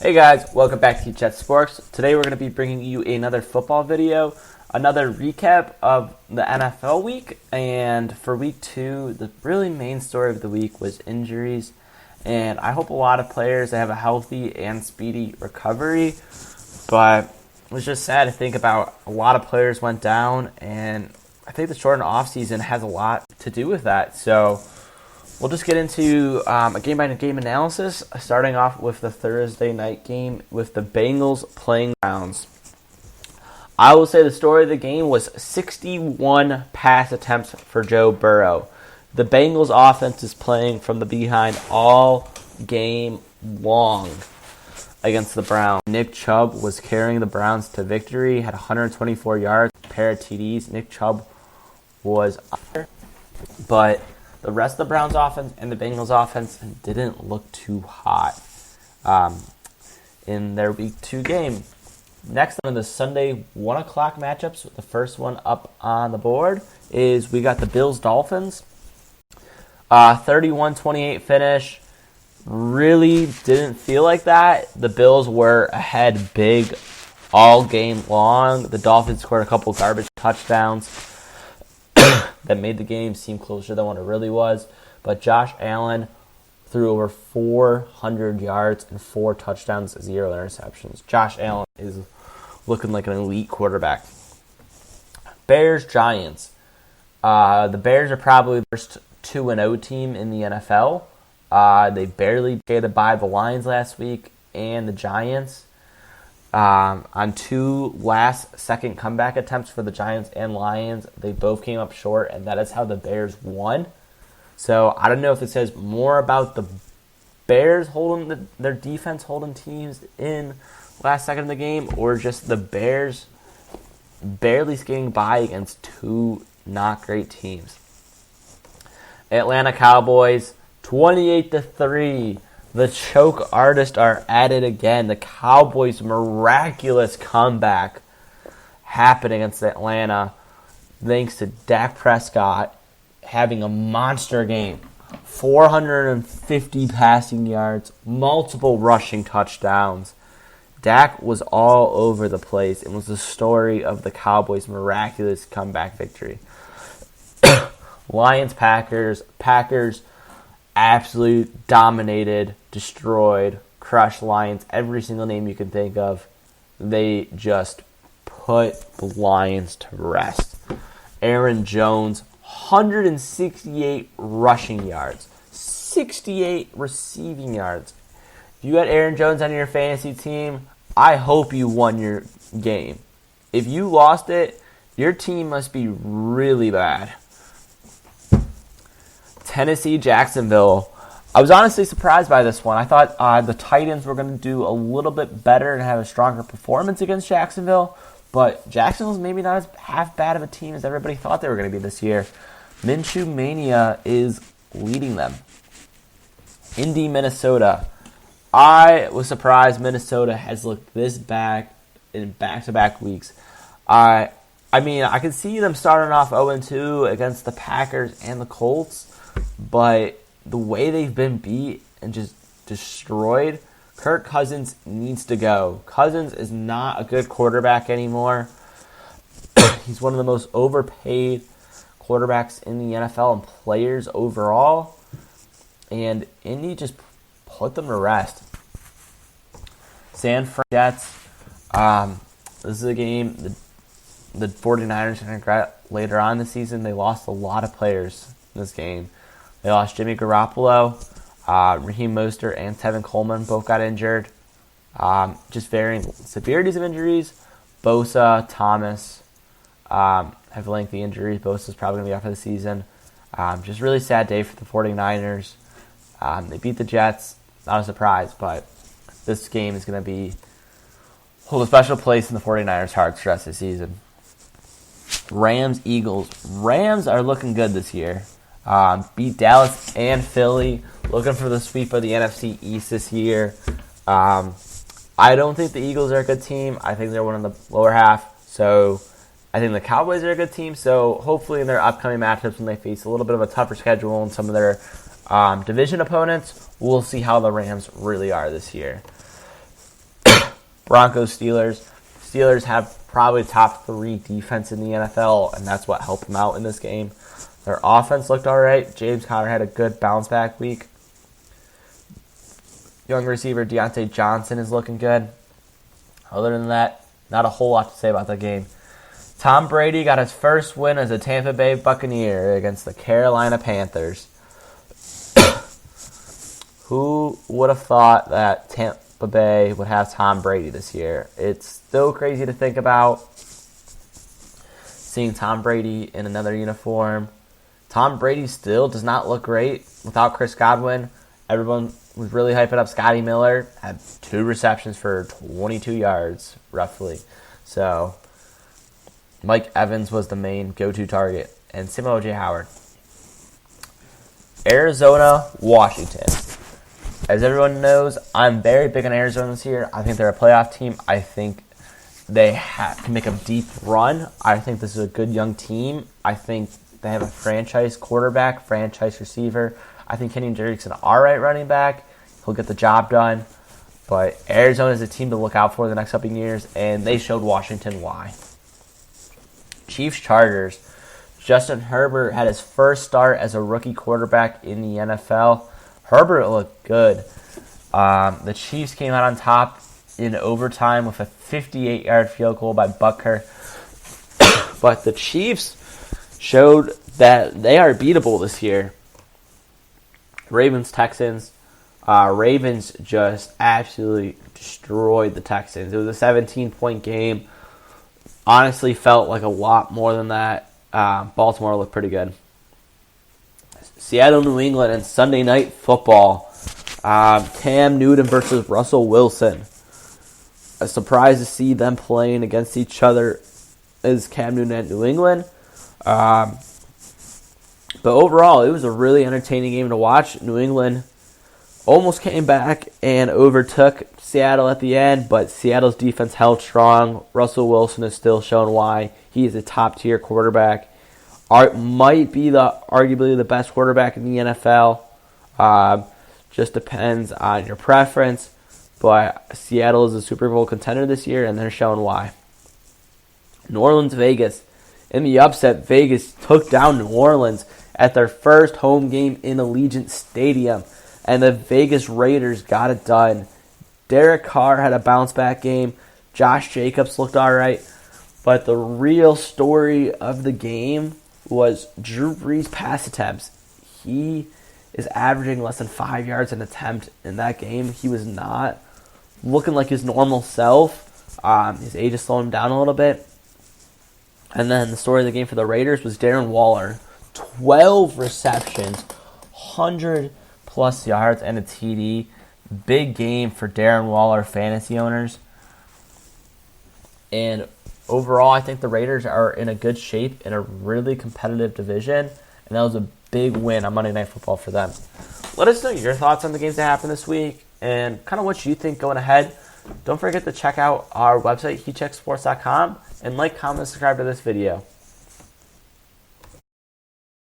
Hey guys, welcome back to Jet Sports. Today we're going to be bringing you another football video, another recap of the NFL week. And for week 2, the really main story of the week was injuries. And I hope a lot of players have a healthy and speedy recovery. But it was just sad to think about a lot of players went down. And I think the shortened offseason has a lot to do with that. So we'll just get into a game-by-game analysis, starting off with the Thursday night game with the Bengals playing the Browns. I will say the story of the game was 61 pass attempts for Joe Burrow. The Bengals offense is playing from the behind all game long against the Browns. Nick Chubb was carrying the Browns to victory, had 124 yards, a pair of TDs. Nick Chubb was up there, but the rest of the Browns offense and the Bengals offense didn't look too hot in their week 2 game. Next on the Sunday 1 o'clock matchups, the first one up on the board is we got the Bills-Dolphins. 31-28 finish. Really didn't feel like that. The Bills were ahead big all game long. The Dolphins scored a couple garbage touchdowns that made the game seem closer than what it really was. But Josh Allen threw over 400 yards and 4 touchdowns, 0 interceptions. Josh Allen is looking like an elite quarterback. Bears-Giants. The Bears are probably the first 2-0 team in the NFL. They barely skated by the Lions last week and the Giants. On 2 last-second comeback attempts for the Giants and Lions, they both came up short, and that is how the Bears won. So I don't know if it says more about the Bears holding their defense holding teams in last second of the game, or just the Bears barely skating by against 2 not great teams. Atlanta Cowboys, 28-3. The choke artists are at it again. The Cowboys' miraculous comeback happened against Atlanta thanks to Dak Prescott having a monster game. 450 passing yards, multiple rushing touchdowns. Dak was all over the place and was the story of the Cowboys' miraculous comeback victory. Lions-Packers. Packers absolutely dominated, destroyed, crushed Lions. Every single name you can think of, they just put the Lions to rest. Aaron Jones, 168 rushing yards, 68 receiving yards. If you had Aaron Jones on your fantasy team, I hope you won your game. If you lost it, your team must be really bad. Tennessee, Jacksonville. I was honestly surprised by this one. I thought the Titans were going to do a little bit better and have a stronger performance against Jacksonville, but Jacksonville's maybe not as half bad of a team as everybody thought they were going to be this year. Minshew Mania is leading them. Indy, Minnesota. I was surprised Minnesota has looked this bad in back-to-back weeks. I mean, I could see them starting off 0-2 against the Packers and the Colts, but the way they've been beat and just destroyed, Kirk Cousins needs to go. Cousins is not a good quarterback anymore. He's one of the most overpaid quarterbacks in the NFL and players overall. And Indy just put them to rest. San Fran Jets. This is a game the 49ers are going to regret later on in the season. They lost a lot of players in this game. They lost Jimmy Garoppolo, Raheem Mostert, and Tevin Coleman both got injured. Just varying severities of injuries. Bosa, Thomas have lengthy injuries. Bosa's probably going to be out for the season. Just really sad day for the 49ers. They beat the Jets. Not a surprise, but this game is going to hold a special place in the 49ers' hearts for the rest of the season. Rams, Eagles. Rams are looking good this year. Beat Dallas and Philly. Looking for the sweep of the NFC East this year. I don't think the Eagles are a good team. I think they're one in the lower half. So I think the Cowboys are a good team. So hopefully in their upcoming matchups when they face a little bit of a tougher schedule and some of their division opponents, we'll see how the Rams really are this year. Broncos Steelers. Steelers have probably top 3 defense in the NFL, and that's what helped them out in this game. Their offense looked all right. James Conner had a good bounce-back week. Young receiver Deontay Johnson is looking good. Other than that, not a whole lot to say about the game. Tom Brady got his first win as a Tampa Bay Buccaneer against the Carolina Panthers. Who would have thought that Tampa Bay would have Tom Brady this year? It's still crazy to think about seeing Tom Brady in another uniform. Tom Brady still does not look great without Chris Godwin. Everyone was really hyping up Scotty Miller. Had 2 receptions for 22 yards, roughly. So, Mike Evans was the main go-to target. And Simo O.J. Howard. Arizona, Washington. As everyone knows, I'm very big on Arizona this year. I think they're a playoff team. I think they can make a deep run. I think this is a good young team. I think they have a franchise quarterback, franchise receiver. I think Kenyon Drake's an alright running back. He'll get the job done. But Arizona is a team to look out for the next couple of years, and they showed Washington why. Chiefs-Chargers. Justin Herbert had his first start as a rookie quarterback in the NFL. Herbert looked good. The Chiefs came out on top in overtime with a 58-yard field goal by Butker. But the Chiefs showed that they are beatable this year. Ravens-Texans. Ravens just absolutely destroyed the Texans. It was a 17-point game. Honestly, felt like a lot more than that. Baltimore looked pretty good. Seattle, New England, and Sunday Night Football. Cam Newton versus Russell Wilson. A surprise to see them playing against each other is Cam Newton at New England. But overall, it was a really entertaining game to watch. New England almost came back and overtook Seattle at the end, but Seattle's defense held strong. Russell Wilson is still showing why he is a top-tier quarterback. Might be arguably the best quarterback in the NFL. Just depends on your preference. But Seattle is a Super Bowl contender this year, and they're showing why. New Orleans, Vegas. In the upset, Vegas took down New Orleans at their first home game in Allegiant Stadium, and the Vegas Raiders got it done. Derek Carr had a bounce-back game. Josh Jacobs looked all right. But the real story of the game was Drew Brees' pass attempts. He is averaging less than 5 yards an attempt in that game. He was not looking like his normal self. His age is slowing him down a little bit. And then the story of the game for the Raiders was Darren Waller. 12 receptions, 100-plus yards, and a TD. Big game for Darren Waller fantasy owners. And overall, I think the Raiders are in a good shape in a really competitive division. And that was a big win on Monday Night Football for them. Let us know your thoughts on the games that happened this week and kind of what you think going ahead. Don't forget to check out our website, hechecksports.com, and like, comment, and subscribe to this video.